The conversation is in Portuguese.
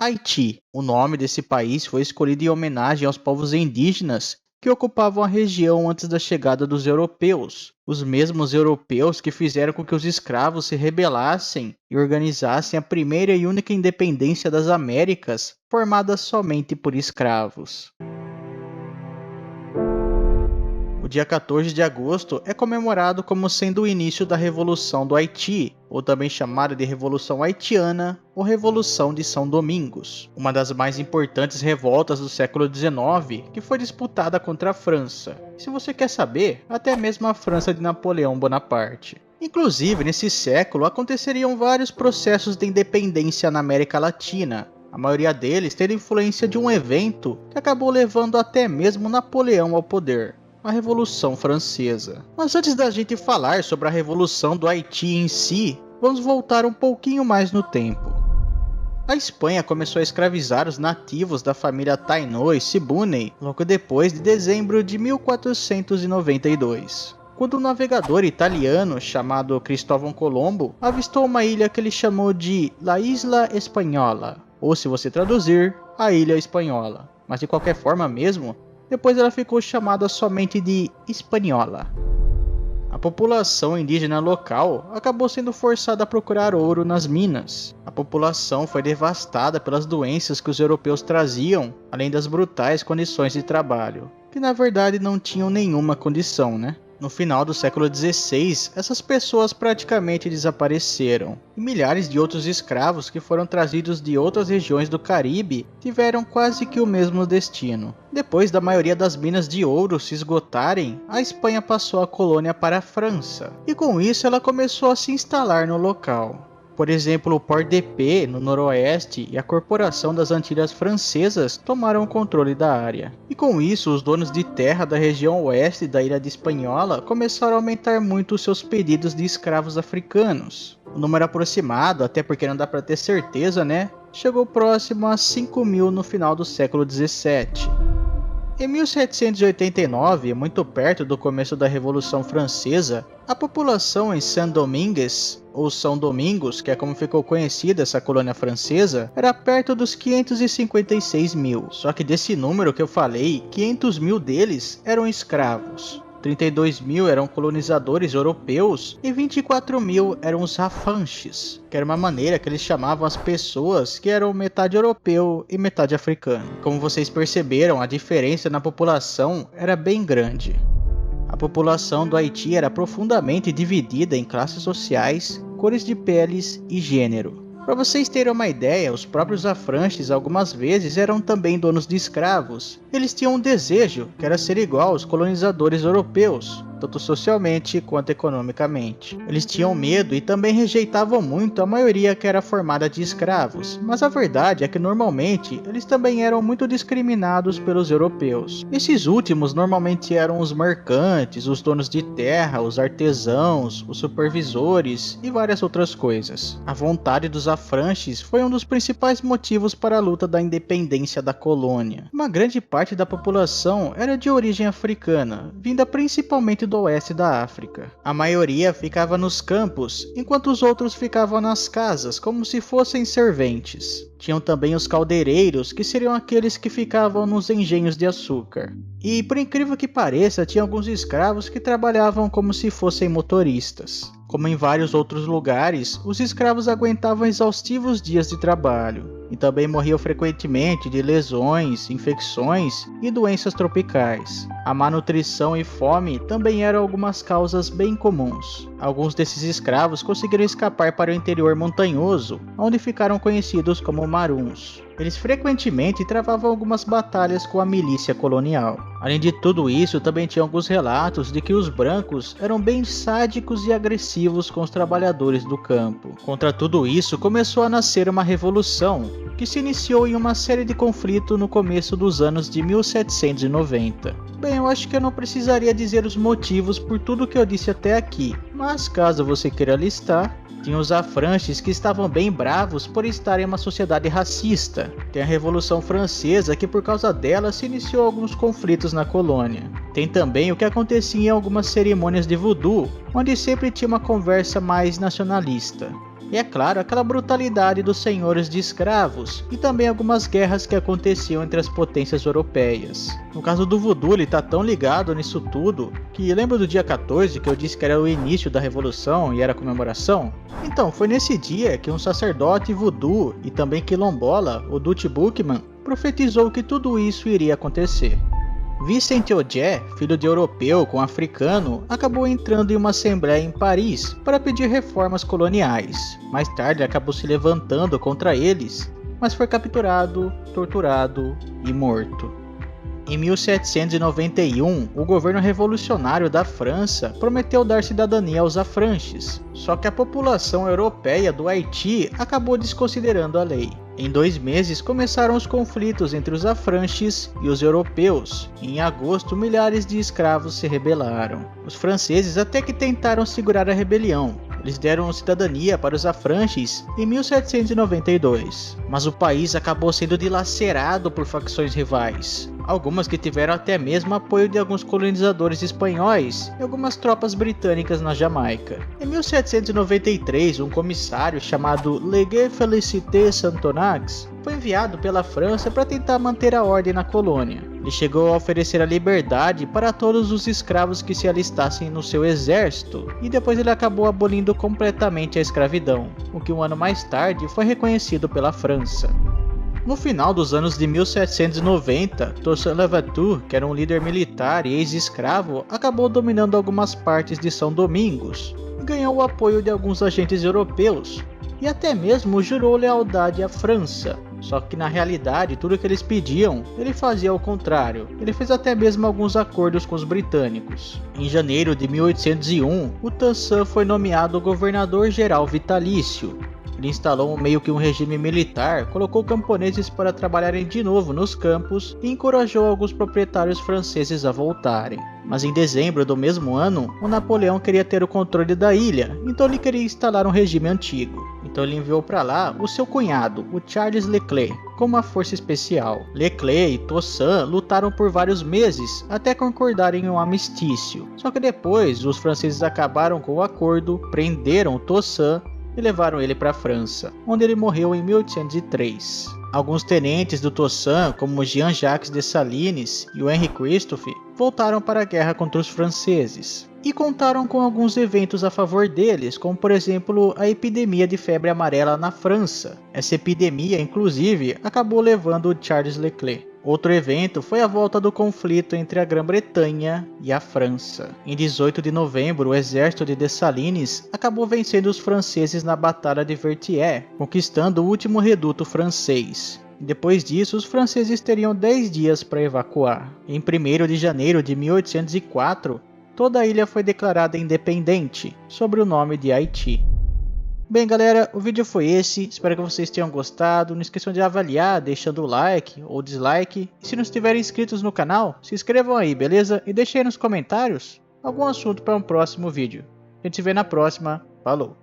Haiti. O nome desse país foi escolhido em homenagem aos povos indígenas que ocupavam a região antes da chegada dos europeus. Os mesmos europeus que fizeram com que os escravos se rebelassem e organizassem a primeira e única independência das Américas, formada somente por escravos. O dia 14 de agosto é comemorado como sendo o início da Revolução do Haiti, ou também chamada de Revolução Haitiana ou Revolução de São Domingos, uma das mais importantes revoltas do século XIX que foi disputada contra a França. E se você quer saber, até mesmo a França de Napoleão Bonaparte. Inclusive, nesse século aconteceriam vários processos de independência na América Latina, a maioria deles tendo influência de um evento que acabou levando até mesmo Napoleão ao poder. A Revolução Francesa. Mas antes da gente falar sobre a Revolução do Haiti em si, vamos voltar um pouquinho mais no tempo. A Espanha começou a escravizar os nativos da família Taino e Siboney logo depois de dezembro de 1492, quando um navegador italiano chamado Cristóvão Colombo avistou uma ilha que ele chamou de La Isla Espanhola, ou se você traduzir, a Ilha Espanhola. Mas de qualquer forma mesmo, depois ela ficou chamada somente de Hispaniola. A população indígena local acabou sendo forçada a procurar ouro nas minas. A população foi devastada pelas doenças que os europeus traziam, além das brutais condições de trabalho, que na verdade não tinham nenhuma condição, né? No final do século XVI, essas pessoas praticamente desapareceram, e milhares de outros escravos que foram trazidos de outras regiões do Caribe tiveram quase que o mesmo destino. Depois da maioria das minas de ouro se esgotarem, a Espanha passou a colônia para a França, e com isso ela começou a se instalar no local. Por exemplo, o Port-de-Paix, no noroeste, e a Corporação das Antilhas Francesas tomaram o controle da área. E com isso, os donos de terra da região oeste da Ilha de Hispaniola começaram a aumentar muito os seus pedidos de escravos africanos. O número aproximado, até porque não dá para ter certeza, né? Chegou próximo a 5.000 no final do século XVII. Em 1789, muito perto do começo da Revolução Francesa, a população em Saint-Domingues, ou São Domingos, que é como ficou conhecida essa colônia francesa, era perto dos 556 mil. Só que desse número que eu falei, 500 mil deles eram escravos. 32 mil eram colonizadores europeus e 24 mil eram os rafanches, que era uma maneira que eles chamavam as pessoas que eram metade europeu e metade africano. Como vocês perceberam, a diferença na população era bem grande. A população do Haiti era profundamente dividida em classes sociais, cores de peles e gênero. Para vocês terem uma ideia, os próprios afranches algumas vezes eram também donos de escravos. Eles tinham um desejo, que era ser igual aos colonizadores europeus, tanto socialmente quanto economicamente. Eles tinham medo e também rejeitavam muito a maioria que era formada de escravos, mas a verdade é que normalmente eles também eram muito discriminados pelos europeus. Esses últimos normalmente eram os mercantes, os donos de terra, os artesãos, os supervisores e várias outras coisas. A vontade dos afranches foi um dos principais motivos para a luta da independência da colônia. Uma grande parte da população era de origem africana, vinda principalmente do oeste da África. A maioria ficava nos campos, enquanto os outros ficavam nas casas, como se fossem serventes. Tinham também os caldeireiros, que seriam aqueles que ficavam nos engenhos de açúcar. E, por incrível que pareça, tinha alguns escravos que trabalhavam como se fossem motoristas. Como em vários outros lugares, os escravos aguentavam exaustivos dias de trabalho, e também morriam frequentemente de lesões, infecções e doenças tropicais. A malnutrição e fome também eram algumas causas bem comuns. Alguns desses escravos conseguiram escapar para o interior montanhoso, onde ficaram conhecidos como maruns. Eles frequentemente travavam algumas batalhas com a milícia colonial. Além de tudo isso, também tinha alguns relatos de que os brancos eram bem sádicos e agressivos com os trabalhadores do campo. Contra tudo isso, começou a nascer uma revolução, que se iniciou em uma série de conflitos no começo dos anos de 1790. Bem, eu acho que eu não precisaria dizer os motivos por tudo que eu disse até aqui, mas caso você queira listar, tinha os afranches que estavam bem bravos por estarem em uma sociedade racista. Tem a Revolução Francesa que por causa dela se iniciou alguns conflitos na colônia. Tem também o que acontecia em algumas cerimônias de voodoo, onde sempre tinha uma conversa mais nacionalista. E é claro, aquela brutalidade dos senhores de escravos e também algumas guerras que aconteciam entre as potências europeias. No caso do voodoo, ele tá tão ligado nisso tudo que lembra do dia 14 que eu disse que era o início da revolução e era a comemoração? Então, foi nesse dia que um sacerdote voodoo e também quilombola, o Dutch Bookman, profetizou que tudo isso iria acontecer. Vicente Auger, filho de europeu com africano, acabou entrando em uma assembleia em Paris para pedir reformas coloniais. Mais tarde acabou se levantando contra eles, mas foi capturado, torturado e morto. Em 1791, o governo revolucionário da França prometeu dar cidadania aos afranches, só que a população europeia do Haiti acabou desconsiderando a lei. Em 2 meses começaram os conflitos entre os afranches e os europeus. Em agosto, milhares de escravos se rebelaram. Os franceses até que tentaram segurar a rebelião. Eles deram cidadania para os afranches em 1792, mas o país acabou sendo dilacerado por facções rivais. Algumas que tiveram até mesmo apoio de alguns colonizadores espanhóis e algumas tropas britânicas na Jamaica. Em 1793, um comissário chamado Legué Félicité Santonax foi enviado pela França para tentar manter a ordem na colônia. Ele chegou a oferecer a liberdade para todos os escravos que se alistassem no seu exército, e depois ele acabou abolindo completamente a escravidão, o que um ano mais tarde foi reconhecido pela França. No final dos anos de 1790, Toussaint Louverture, que era um líder militar e ex-escravo, acabou dominando algumas partes de São Domingos e ganhou o apoio de alguns agentes europeus e até mesmo jurou lealdade à França. Só que na realidade tudo que eles pediam, ele fazia ao contrário. Ele fez até mesmo alguns acordos com os britânicos. Em janeiro de 1801, o Toussaint foi nomeado governador-geral vitalício. Ele instalou meio que um regime militar, colocou camponeses para trabalharem de novo nos campos e encorajou alguns proprietários franceses a voltarem. Mas em dezembro do mesmo ano, o Napoleão queria ter o controle da ilha, então ele queria instalar um regime antigo. Então ele enviou para lá o seu cunhado, o Charles Leclerc, como uma força especial. Leclerc e Toussaint lutaram por vários meses até concordarem em um armistício. Só que depois os franceses acabaram com o acordo, prenderam Toussaint e levaram ele para a França, onde ele morreu em 1803. Alguns tenentes do Toussaint, como Jean-Jacques Dessalines e o Henri Christophe, voltaram para a guerra contra os franceses e contaram com alguns eventos a favor deles, como por exemplo a epidemia de febre amarela na França. Essa epidemia, inclusive, acabou levando o Charles Leclerc. Outro evento foi a volta do conflito entre a Grã-Bretanha e a França. Em 18 de novembro, o exército de Dessalines acabou vencendo os franceses na Batalha de Vertières, conquistando o último reduto francês. Depois disso, os franceses teriam 10 dias para evacuar. Em 1º de janeiro de 1804, toda a ilha foi declarada independente, sob o nome de Haiti. Bem galera, o vídeo foi esse, espero que vocês tenham gostado, não esqueçam de avaliar deixando o like ou dislike, e se não estiverem inscritos no canal, se inscrevam aí, beleza? E deixem aí nos comentários algum assunto para um próximo vídeo. A gente se vê na próxima, falou!